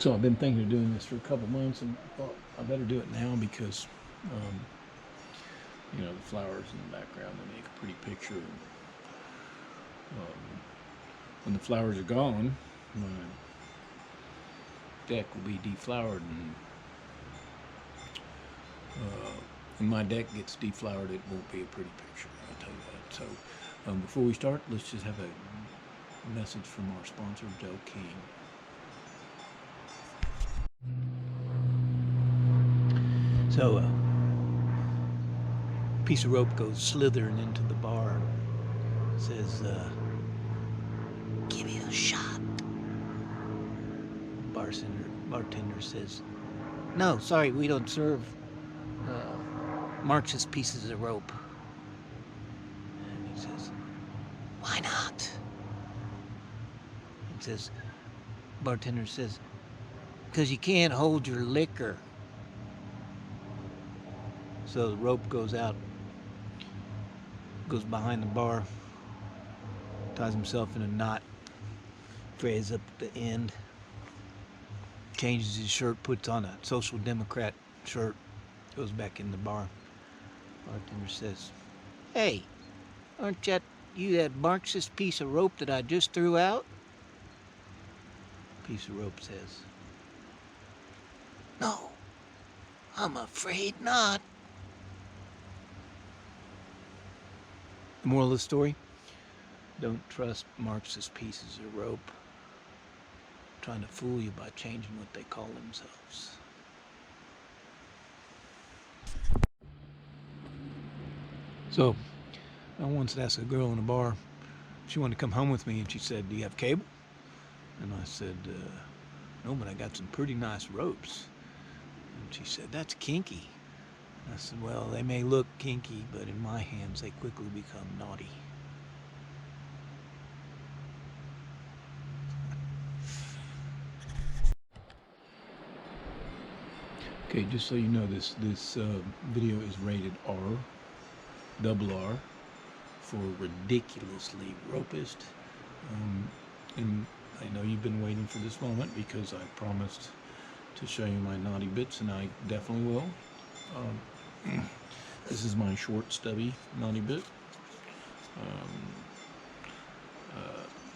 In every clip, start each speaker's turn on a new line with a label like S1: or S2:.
S1: So I've been thinking of doing this for a couple months, and I thought I better do it now because, um, the flowers in the background, they make a pretty picture. And, when the flowers are gone, my deck will be deflowered, and when my deck gets deflowered, it won't be a pretty picture. I'll tell you that. So before we start, let's just have a message from our sponsor, Joe King. So a piece of rope goes slithering into the bar and says, "Give me a shot." Bartender says, "No, sorry, we don't serve Marxist pieces of rope." And he says, "Why not?" He says, bartender says, "'Cause you can't hold your liquor." So the rope goes out, goes behind the bar, ties himself in a knot, frays up at the end, changes his shirt, puts on a Social Democrat shirt, goes back in the bar. Bartender says, "Hey, aren't you that Marxist piece of rope that I just threw out?" Piece of rope says, "No, I'm afraid not." The moral of the story: don't trust Marxist pieces of rope trying to fool you by changing what they call themselves. So, I once asked a girl in a bar, she wanted to come home with me, and she said, "Do you have cable?" And I said, "No, but I got some pretty nice ropes." And she said, "That's kinky." I said, "Well, they may look kinky, but in my hands they quickly become naughty." Okay, just so you know, this video is rated R, double R, for ridiculously ropist. And I know you've been waiting for this moment because I promised to show you my naughty bits, and I definitely will. This is my short, stubby naughty bit.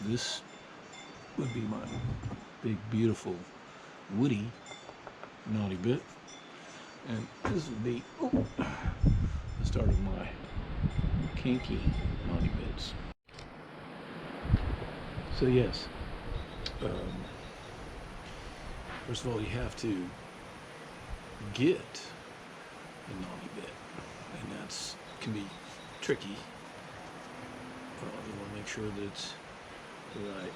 S1: This would be my big, beautiful, woody naughty bit. And this would be the start of my kinky naughty bits. So yes, first of all, you have to get a naughty bit, and that's can be tricky. You want to make sure that it's the right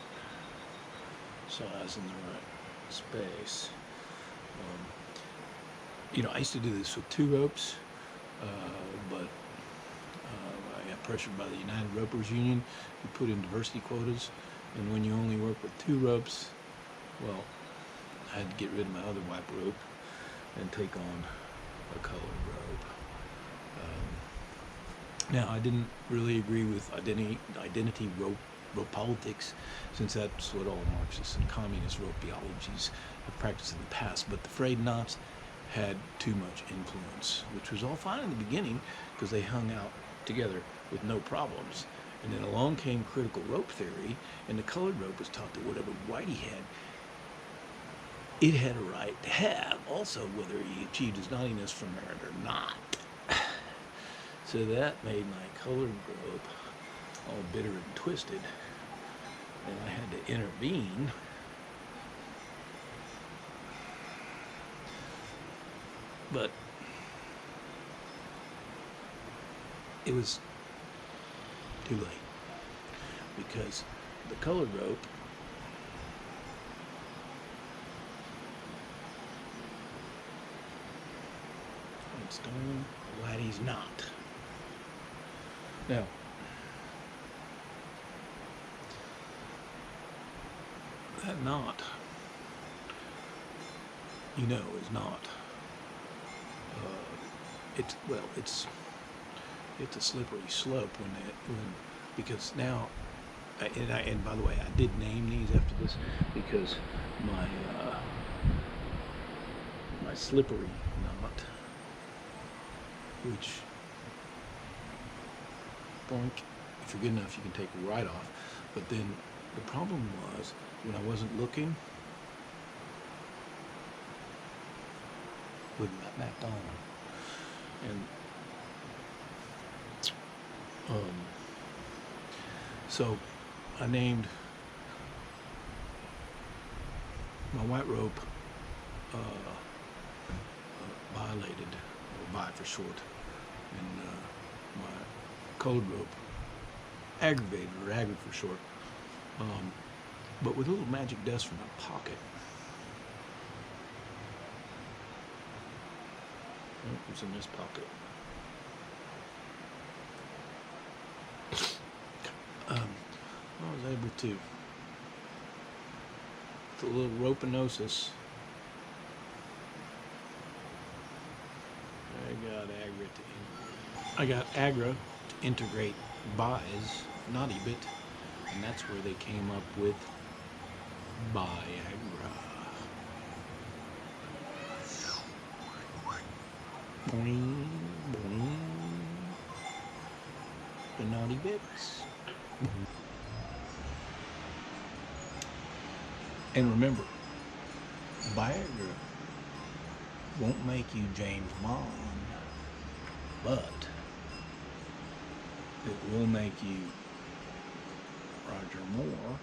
S1: size and the right space. I used to do this with 2 ropes, but I got pressured by the United Ropers Union, who put in diversity quotas, and when you only work with 2 ropes, well, I had to get rid of my other wipe rope and take on a colored rope. Now, I didn't really agree with identity rope politics, since that's what all Marxist and communist rope theologies have practiced in the past, but the frayed knots had too much influence, which was all fine in the beginning because they hung out together with no problems. And then along came critical rope theory, and the colored rope was taught that whatever Whitey had, it had a right to have, also whether he achieved his naughtiness from merit or not. So that made my colored rope all bitter and twisted, and I had to intervene. But it was too late, because the colored rope and stone Whitey's knot. Now, that knot, is not. It's a slippery slope because now, and by the way, I did name these after this because my my slippery knot, which, boink, if you're good enough, you can take it right off. But then the problem was, when I wasn't looking, wouldn't get back on. And so I named my white rope violated, or Vi for short, and my code rope aggravated, or agri for short, but with a little magic dust from my pocket. Oh, it was in this pocket. I was able to, with a little ropinosis, I got Agra to integrate Vi's naughty bit, and that's where they came up with Viagra. Boing, boing. The naughty bits. And remember, Viagra won't make you James Bond, but it will make you Roger Moore